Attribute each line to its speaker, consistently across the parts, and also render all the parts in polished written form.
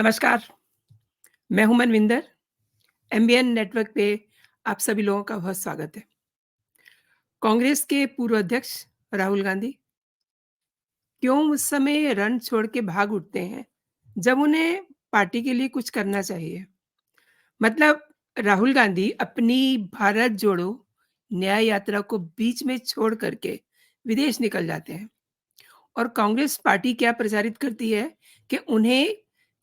Speaker 1: नमस्कार, मैं हूं मनविंदर। एमबीएन नेटवर्क पे आप सभी लोगों का बहुत स्वागत है। कांग्रेस के पूर्व अध्यक्ष राहुल गांधी क्यों उस समय रण छोड़ के भाग उठते हैं, जब उन्हें पार्टी के लिए कुछ करना चाहिए? मतलब राहुल गांधी अपनी भारत जोड़ो न्याय यात्रा को बीच में छोड़ करके विदेश निकल जाते हैं और कांग्रेस पार्टी क्या प्रचारित करती है कि उन्हें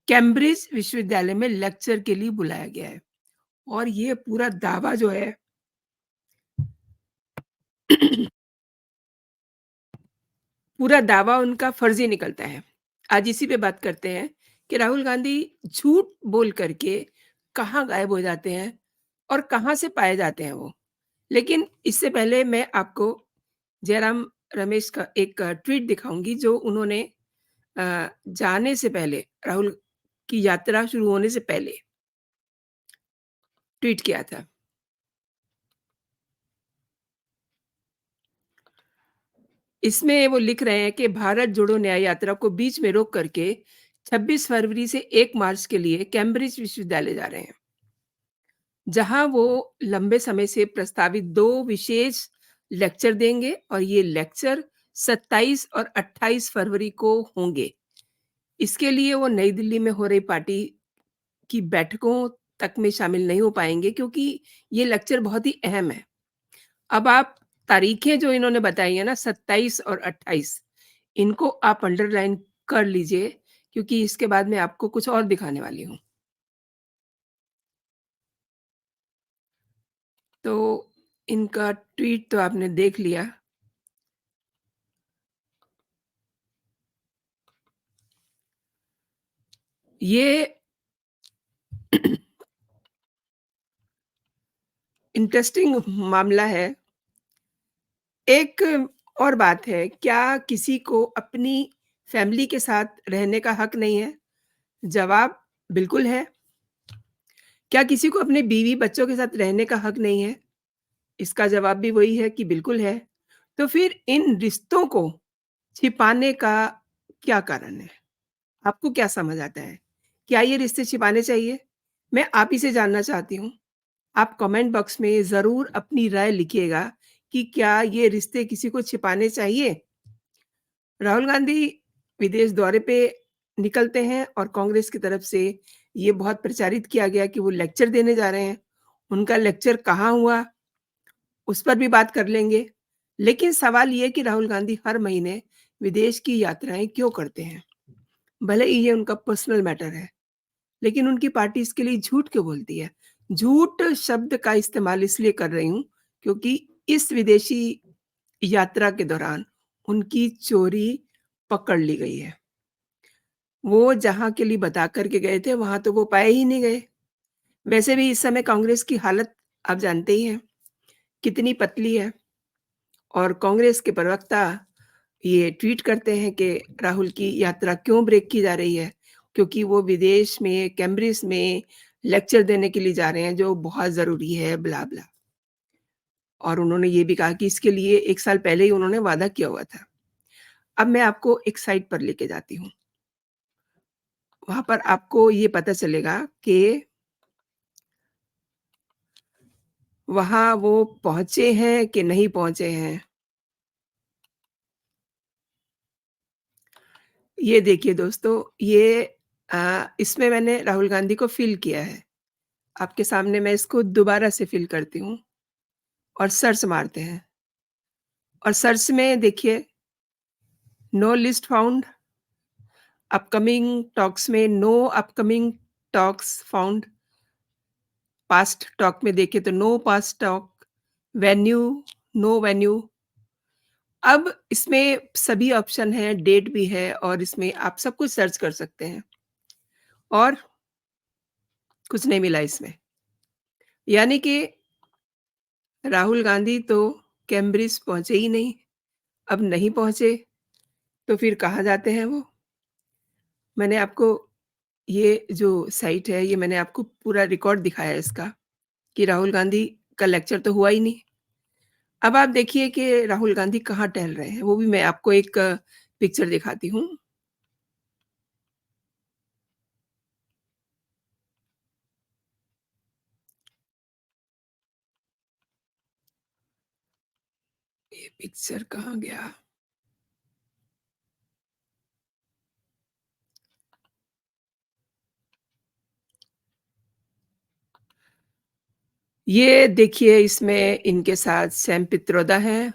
Speaker 1: कैम्ब्रिज विश्वविद्यालय में लेक्चर के लिए बुलाया गया है। और ये पूरा दावा जो है पूरा दावा उनका फर्ज़ी निकलता है। आज इसी पे बात करते हैं कि राहुल गांधी झूठ बोल कर के कहाँ गायब हो जाते हैं और कहाँ से पाए जाते हैं वो। लेकिन इससे पहले मैं आपको जयराम रमेश का एक ट्वीट दिखाऊँगी जो उन्होंने जाने से पहले राहुल की यात्रा शुरू होने से पहले ट्वीट किया था। इसमें वो लिख रहे हैं कि भारत जोड़ो न्याय यात्रा को बीच में रोक करके 26 फरवरी से 1 मार्च के लिए कैम्ब्रिज विश्वविद्यालय जा रहे हैं, जहां वो लंबे समय से प्रस्तावित 2 विशेष लेक्चर देंगे और ये लेक्चर 27 और 28 फरवरी को होंगे। इसके लिए वो नई दिल्ली में हो रही पार्टी की बैठकों तक में शामिल नहीं हो पाएँगे क्योंकि ये लेक्चर बहुत ही अहम है। अब आप तारीखें जो इन्होंने बताई है ना 27 और 28 इनको आप अंडरलाइन कर लीजिए क्योंकि इसके बाद मैं आपको कुछ और दिखाने वाली हूँ। तो इनका ट्वीट तो आपने देख लिया। ये इंटरेस्टिंग मामला है। एक और बात है, क्या किसी को अपनी फैमिली के साथ रहने का हक नहीं है? जवाब बिल्कुल है। क्या किसी को अपने बीवी-बच्चों के साथ रहने का हक नहीं है? इसका जवाब भी वही है कि बिल्कुल है। तो फिर इन रिश्तों को छिपाने का क्या कारण है? आपको क्या समझ आता है? क्या ये रिश्ते छिपाने चाहिए? मैं आप ही से जानना चाहती हूँ। आप कमेंट बॉक्स में ज़रूर अपनी राय लिखिएगा कि क्या ये रिश्ते किसी को छिपाने चाहिए? राहुल गांधी विदेश दौरे पे निकलते हैं और कांग्रेस की तरफ से ये बहुत प्रचारित किया गया कि वो लेक्चर देने जा रहे हैं। उनका लेक्चर कहाँ हुआ? उस पर भी बात कर लेंगे। लेकिन सवाल ये है कि राहुल गांधी हर महीने विदेश की यात्राएँ क्यों करते हैं? भले ही ये उनका पर्सनल मैटर है, लेकिन उनकी पार्टी इसके लिए झूठ क्यों बोलती है? झूठ शब्द का इस्तेमाल इसलिए कर रही हूँ, क्योंकि इस विदेशी यात्रा के दौरान उनकी चोरी पकड़ ली गई है। वो जहाँ के लिए बता कर के गए थे, वहाँ तो वो पाए ही नहीं गए। वैसे भी इस समय कांग्रेस की हालत आप जानते ही हैं, कितनी पतली है और कांग्रेस के प्रवक्ता ये ट्वीट करते हैं कि राहुल की यात्रा क्यों ब्रेक की जा रही है, क्योंकि वो विदेश में कैम्ब्रिज में लेक्चर देने के लिए जा रहे हैं जो बहुत ज़रूरी है ब्ला-ब्ला। और उन्होंने ये भी कहा कि इसके लिए 1 साल पहले ही उन्होंने वादा किया हुआ था। अब मैं आपको एक साइट पर लेके जाती हूँ। वहाँ पर आपको ये पता चलेगा कि वहाँ वो पहुँचे हैं कि नहीं पहुँचे हैं। ये देखिए दोस्तों, ये इसमें मैंने राहुल गांधी को फ़िल किया है। आपके सामने मैं इसको दोबारा से फ़िल करती हूँ और सर्च मारते हैं और सर्च में देखिए no list found, upcoming talks में no upcoming talks found, past talk में देखें तो no past talk, venue, no venue. अब इसमें सभी ऑप्शन हैं, डेट भी है और इसमें आप सब कुछ सर्च कर सकते हैं और कुछ नहीं मिला इसमें। यानी कि राहुल गांधी तो कैम्ब्रिज पहुँचे ही नहीं, अब नहीं पहुँचे, तो फिर कहाँ जाते हैं वो? मैंने आपको ये जो साइट है, ये मैंने आपको पूरा रिकॉर्ड दिखाया है इसका, कि राहुल गांधी का लेक्चर तो हुआ ही नहीं। अब आप देखिए कि राहुल गांधी कहाँ टहल रहे हैं, वो भी मैं आपको एक पिक्चर दिखाती हूँ। पिक्चर कहाँ गया? ये देखिए इसमें इनके साथ सैम पित्रोदा हैं,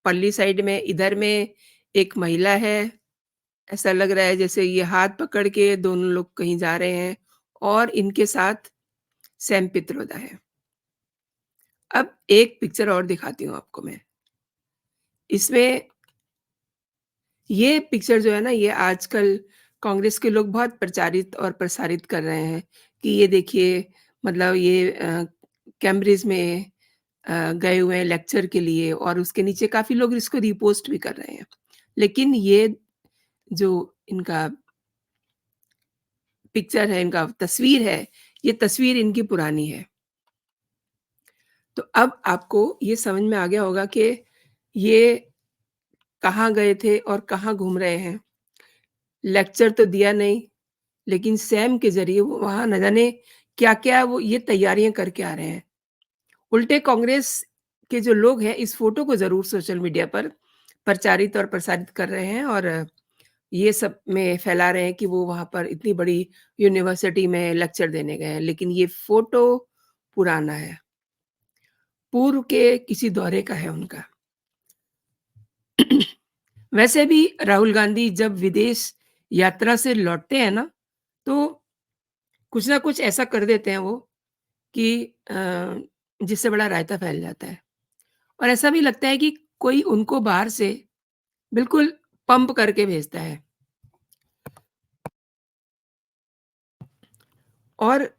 Speaker 1: पल्ली साइड में इधर में एक महिला है, ऐसा लग रहा है जैसे ये हाथ पकड़ के दोनों लोग कहीं जा रहे हैं और इनके साथ सैम पित्रोदा है। अब एक पिक्चर और दिखाती हूँ आपको मैं। इसमें ये पिक्चर जो है ना, ये आजकल कांग्रेस के लोग बहुत प्रचारित और प्रसारित कर रहे हैं कि ये देखिए मतलब ये कैम्ब्रिज में गए हुए हैं लेक्चर के लिए और उसके नीचे काफ़ी लोग इसको रीपोस्ट भी कर रहे हैं। लेकिन ये जो इनका पिक्चर है, इनका तस्वीर है, ये तस्वीर इनकी पुरानी है। तो अब आपको ये समझ में आ गया होगा कि ये कहाँ गए थे और कहाँ घूम रहे हैं। लेक्चर तो दिया नहीं, लेकिन सैम के ज़रिए वो वहाँ न जाने क्या-क्या वो ये तैयारियाँ करके आ रहे हैं। उल्टे कांग्रेस के जो लोग हैं, इस फ़ोटो को ज़रूर सोशल मीडिया पर प्रचारित और प्रसारित कर रहे हैं और ये सब में फैला रहे हैं कि वो वहाँ पर इतनी बड़ी यूनिवर्सिटी में लेक्चर देने गए हैं, लेकिन ये फ़ोटो पुराना है, पूर्व के किसी दौरे का है उनका। वैसे भी राहुल गांधी जब विदेश यात्रा से लौटते हैं ना, तो कुछ ना कुछ ऐसा कर देते हैं वो कि जिससे बड़ा रायता फैल जाता है और ऐसा भी लगता है कि कोई उनको बाहर से बिल्कुल पंप करके भेजता है और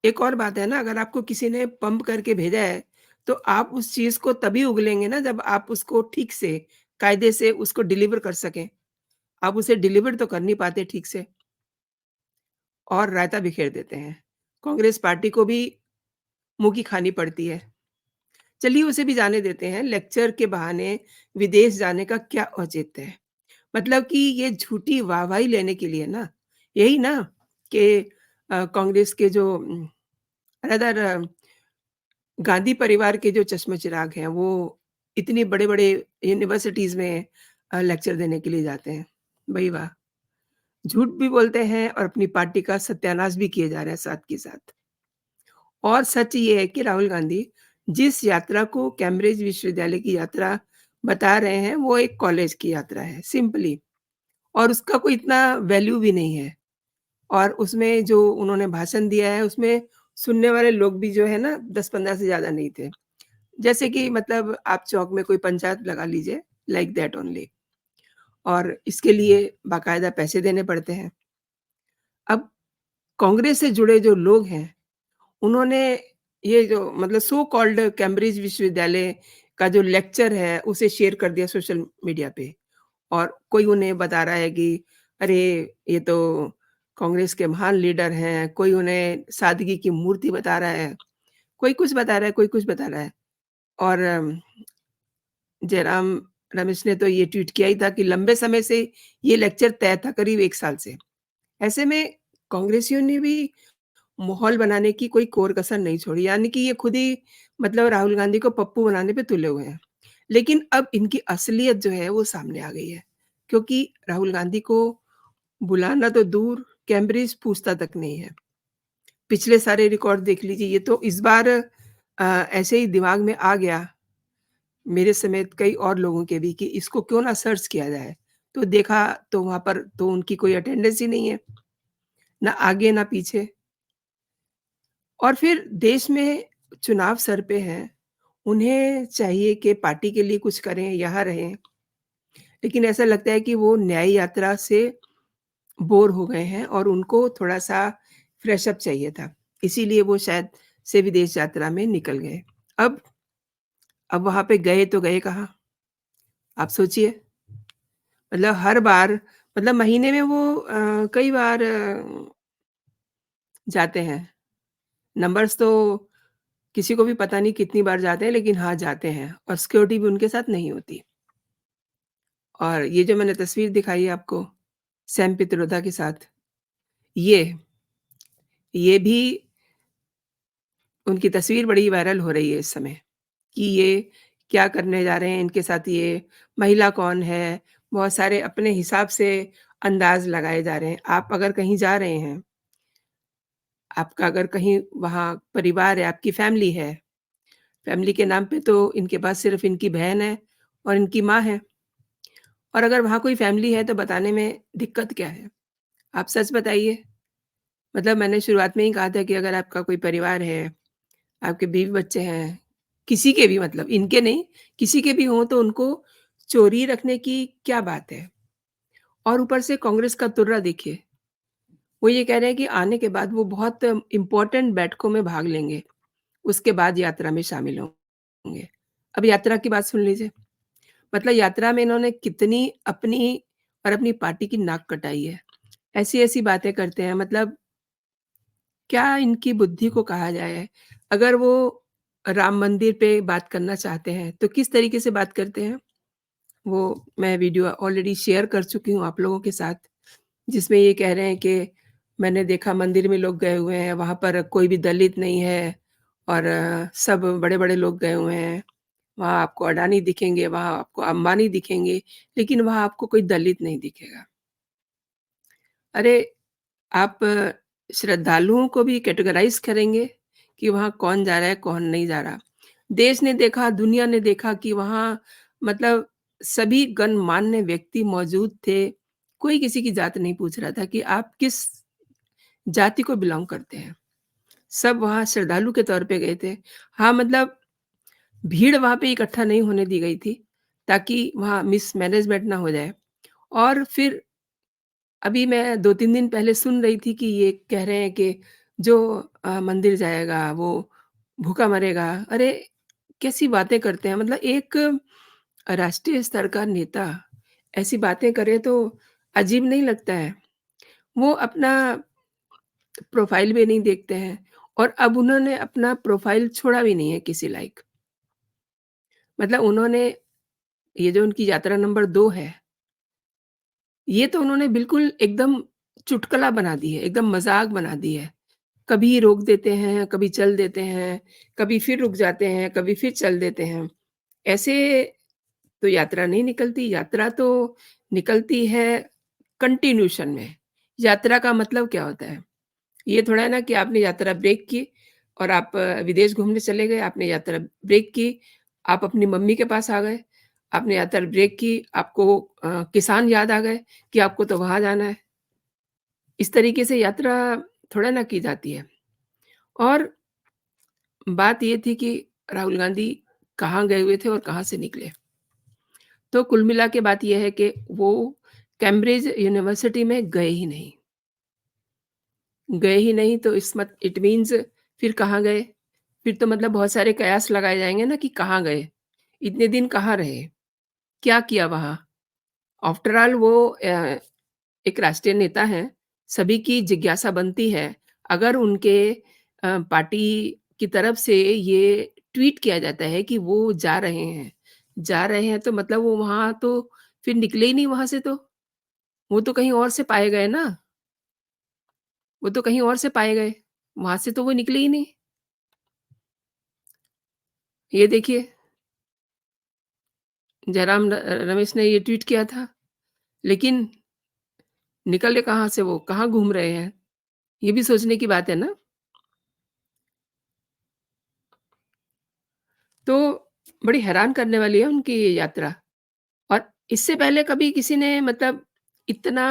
Speaker 1: एक और बात है ना, अगर आपको किसी ने पंप करके भेजा है, तो आप उस चीज़ को तभी उगलेंगे ना जब आप उसको ठीक से, कायदे से उसको डिलीवर कर सकें। आप उसे डिलीवर तो कर नहीं पाते ठीक से और रायता बिखेर देते हैं। कांग्रेस पार्टी को भी मुँह की खानी पड़ती है। चलिए उसे भी जाने देते हैं, लेक्चर के बहाने विदेश जाने का क्या औचित्य है? मतलब कि ये झूठी वाहवाही लेने के लिए ना, यही ना कि कांग्रेस के जो रादर गांधी परिवार के जो चश्मचिराग हैं, वो इतनी बड़े-बड़े यूनिवर्सिटीज़ में लेक्चर देने के लिए जाते हैं। भई वाह! झूठ भी बोलते हैं और अपनी पार्टी का सत्यानाश भी किए जा रहे हैं साथ के साथ। और सच ये है कि राहुल गांधी जिस यात्रा को कैम्ब्रिज विश्वविद्यालय की यात्रा बता रहे हैं, वो एक कॉलेज की यात्रा है, सिंपली और उसका कोई इतना वैल्यू भी नहीं है। और उसमें जो उन्होंने भाषण दिया है, उसमें सुनने वाले लोग भी जो है ना 10-15 से ज़्यादा नहीं थे। जैसे कि मतलब आप चौक में कोई पंचायत लगा लीजिए, लाइक दैट ओनली और इसके लिए बाकायदा पैसे देने पड़ते हैं। अब कांग्रेस से जुड़े जो लोग हैं, उन्होंने ये जो मतलब सो कॉल्ड कैम्ब्रिज विश्वविद्यालय का जो लेक्चर है, उसे शेयर कर दिया सोशल मीडिया पे और कोई उन्हें बता रहा है कि अरे! ये तो कांग्रेस के महान लीडर हैं, कोई उन्हें सादगी की मूर्ति बता रहा है, कोई कुछ बता रहा है, कोई कुछ बता रहा है और जयराम रमेश ने तो ये ट्वीट किया ही था कि लंबे समय से ये लेक्चर तय था, करीब 1 साल से। ऐसे में कांग्रेसियों ने भी माहौल बनाने की कोई कोर-कसर नहीं छोड़ी, यानी कि ये खुद ही मतलब राहुल गांधी को पप्पू बनाने पे तुले हुए हैं। लेकिन अब इनकी असलियत जो है वो सामने आ गई है, क्योंकि राहुल गांधी को बुलाना तो दूर, कैम्ब्रिज पूछता तक नहीं है। पिछले सारे रिकॉर्ड देख लीजिए, ये तो इस बार ऐसे ही दिमाग में आ गया, मेरे समेत कई और लोगों के भी कि इसको क्यों ना सर्च किया जाए। तो देखा तो वहाँ पर तो उनकी कोई अटेंडेंस ही नहीं है, ना आगे ना पीछे और फिर देश में चुनाव सर पे हैं, उन्हें चाहिए कि पार्टी के लिए कुछ करें, यहाँ रहें। लेकिन ऐसा लगता है कि वो न्याय यात्रा से बोर हो गए हैं और उनको थोड़ा-सा फ्रेश अप चाहिए था। इसीलिए वो शायद से विदेश यात्रा में निकल गए। अब अब वहाँ पे गए तो गए कहाँ? आप सोचिए। मतलब हर बार मतलब महीने में वो कई बार जाते हैं। नंबर्स तो किसी को भी पता नहीं कितनी बार जाते हैं, लेकिन हाँ, जाते हैं और सिक्योरिटी भी उनके साथ नहीं होती। और ये जो मैंने तस्वीर दिखाई है आपको, सैम पित्रोदा के साथ, ये ये भी उनकी तस्वीर बड़ी वायरल हो रही है इस समय कि ये क्या करने जा रहे हैं इनके साथ ये, महिला कौन है, बहुत सारे अपने हिसाब से अंदाज़ लगाए जा रहे हैं। आप अगर कहीं जा रहे हैं, आपका अगर कहीं वहाँ परिवार है, आपकी फैमिली है, फैमिली के नाम पे तो इनके पास सिर्फ़ इनकी बहन है और इनकी माँ है और अगर वहाँ कोई फैमिली है तो बताने में दिक्कत क्या है? आप सच बताइए। मतलब मैंने शुरुआत में ही कहा था कि अगर आपका कोई परिवार है, आपके बीवी-बच्चे हैं, किसी के भी मतलब इनके नहीं, किसी के भी हों तो उनको चोरी रखने की क्या बात है? और ऊपर से कांग्रेस का तुर्रा देखिए, वो ये कह रहे हैं कि आने के बाद वो बहुत इम्पोर्टेंट बैठकों में भाग लेंगे, उसके बाद यात्रा में शामिल होंगे। अब यात्रा की बात सुन लीजिए, मतलब यात्रा में इन्होंने कितनी अपनी और अपनी पार्टी की नाक कटाई है। ऐसी-ऐसी बातें करते हैं मतलब क्या इनकी बुद्धि को कहा जाए? अगर वो राम मंदिर पे बात करना चाहते हैं, तो किस तरीके से बात करते हैं? वो मैं वीडियो ऑलरेडी शेयर कर चुकी हूँ आप लोगों के साथ, जिसमें ये कह रहे हैं कि मैंने देखा मंदिर में लोग गए हुए हैं, वहाँ पर कोई भी दलित नहीं है और सब बड़े-बड़े लोग गए हुए हैं। वहाँ आपको अडानी दिखेंगे, वहाँ आपको अंबानी दिखेंगे, लेकिन वहाँ आपको कोई दलित नहीं दिखेगा। अरे! आप श्रद्धालुओं को भी कैटेगराइज़ करेंगे कि वहाँ कौन जा रहा है, कौन नहीं जा रहा। देश ने देखा, दुनिया ने देखा कि वहाँ मतलब सभी गणमान्य व्यक्ति मौजूद थे। कोई किसी की जात नहीं पूछ रहा था कि आप किस जाति को बिलॉन्ग करते हैं। सब वहाँ श्रद्धालु के तौर पे गए थे। हाँ, मतलब भीड़ वहाँ पे इकट्ठा नहीं होने दी गई थी, ताकि वहाँ मिसमैनेजमेंट ना हो जाए। और फिर अभी मैं 2-3 दिन पहले सुन रही थी कि ये कह रहे हैं कि जो मंदिर जाएगा वो भूखा मरेगा। अरे! कैसी बातें करते हैं मतलब एक राष्ट्रीय स्तर का नेता ऐसी बातें करे तो अजीब नहीं लगता है? वो अपना प्रोफ़ाइल भी नहीं देखते हैं और अब उन्होंने अपना प्रोफ़ाइल छोड़ा भी नहीं है किसी लायक। मतलब उन्होंने ये जो उनकी यात्रा नंबर 2 है ये तो उन्होंने बिल्कुल एकदम चुटकुला बना दी है, एकदम मज़ाक बना दी है। कभी रोक देते हैं, कभी चल देते हैं, कभी फिर रुक जाते हैं, कभी फिर चल देते हैं। ऐसे तो यात्रा नहीं निकलती, यात्रा तो निकलती है कंटिन्यूएशन में। यात्रा का मतलब क्या होता है? ये थोड़ा है ना कि आपने यात्रा ब्रेक की और आप विदेश घूमने चले गए, आपने यात्रा ब्रेक की, आप अपनी मम्मी के पास आ गए, आपने यात्रा ब्रेक की, आपको किसान याद आ गए कि आपको तो वहाँ जाना है। इस तरीके से यात्रा थोड़ा ना की जाती है। और बात ये थी कि राहुल गांधी कहाँ गए हुए थे और कहाँ से निकले। तो कुल मिला के बात ये है कि वो कैम्ब्रिज यूनिवर्सिटी में गए ही नहीं तो इट मीन्स फिर कहाँ गए? फिर तो मतलब बहुत सारे कयास लगाए जाएँगे ना कि कहाँ गए? इतने दिन कहाँ रहे? क्या किया वहाँ? आफ्टर ऑल वो एक राष्ट्रीय नेता हैं, सभी की जिज्ञासा बनती है, अगर उनके पार्टी की तरफ से ये ट्वीट किया जाता है कि वो जा रहे हैं तो मतलब वो वहाँ तो फिर निकले ही नहीं वहाँ से तो, वो तो कहीं और से पाए गए ना, वो तो कहीं और से पाए गए, वहाँ से तो वो निकले ही नहीं। ये देखिए, जयराम रमेश ने ये ट्वीट किया था, लेकिन निकले कहाँ से वो, कहाँ घूम रहे हैं? ये भी सोचने की बात है ना? तो बड़ी हैरान करने वाली है उनकी ये यात्रा। और इससे पहले कभी किसी ने मतलब इतना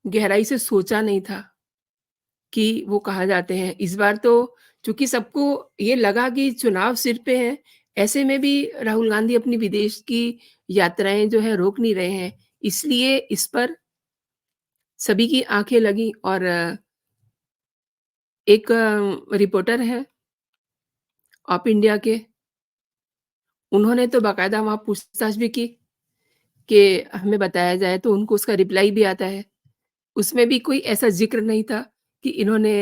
Speaker 1: गहराई से सोचा नहीं था कि वो कहाँ जाते हैं। इस बार तो चूँकि सबको ये लगा कि चुनाव सिर पे है, ऐसे में भी राहुल गांधी अपनी विदेश की यात्राएँ जो है रोक नहीं रहे हैं। इसलिए इस पर सभी की आँखें लगी और एक रिपोर्टर हैं ऑप इंडिया के, उन्होंने तो बाकायदा वहाँ पूछताछ भी की कि हमें बताया जाए, तो उनको उसका रिप्लाई भी आता है। उसमें भी कोई ऐसा ज़िक्र नहीं था कि इन्होंने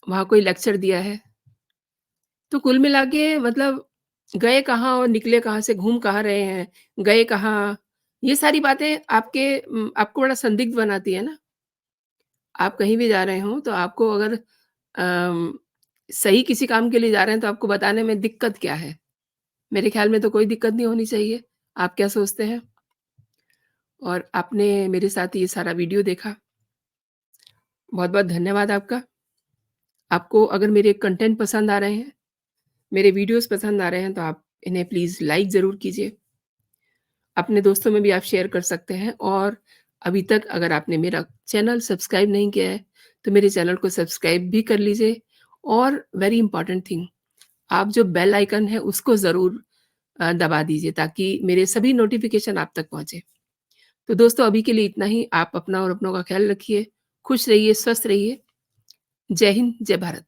Speaker 1: वहाँ कोई लेक्चर दिया है। तो कुल मिला के मतलब गए कहाँ और निकले कहाँ से, घूम कहाँ रहे हैं, गए कहाँ? ये सारी बातें आपको बड़ा संदिग्ध बनाती है ना। आप कहीं भी जा रहे हों तो आपको अगर अम, सही किसी काम के लिए जा रहे हैं तो आपको बताने में दिक्कत क्या है? मेरे ख़्याल में तो कोई दिक्कत नहीं होनी चाहिए। आप क्या सोचते हैं? और आपने मेरे साथ ये सारा वीडियो देखा, बहुत-बहुत धन्यवाद आपका। आपको अगर मेरे कंटेंट पसंद आ रहे हैं, मेरे वीडियोज़ पसंद आ रहे हैं, तो आप इन्हें प्लीज़ लाइक ज़रूर कीजिए। अपने दोस्तों में भी आप शेयर कर सकते हैं और अभी तक अगर आपने मेरा चैनल सब्सक्राइब नहीं किया है, तो मेरे चैनल को सब्सक्राइब भी कर लीजिए और वेरी इंपॉर्टेंट थिंग, आप जो बेल आइकन है उसको ज़रूर दबा दीजिए ताकि मेरे सभी नोटिफ़िकेशन आप तक पहुँचे। तो दोस्तों अभी के लिए इतना ही। आप अपना और अपनों का ख़्याल रखिए, खुश रहिए, स्वस्थ रहिए। जय हिंद, जय भारत।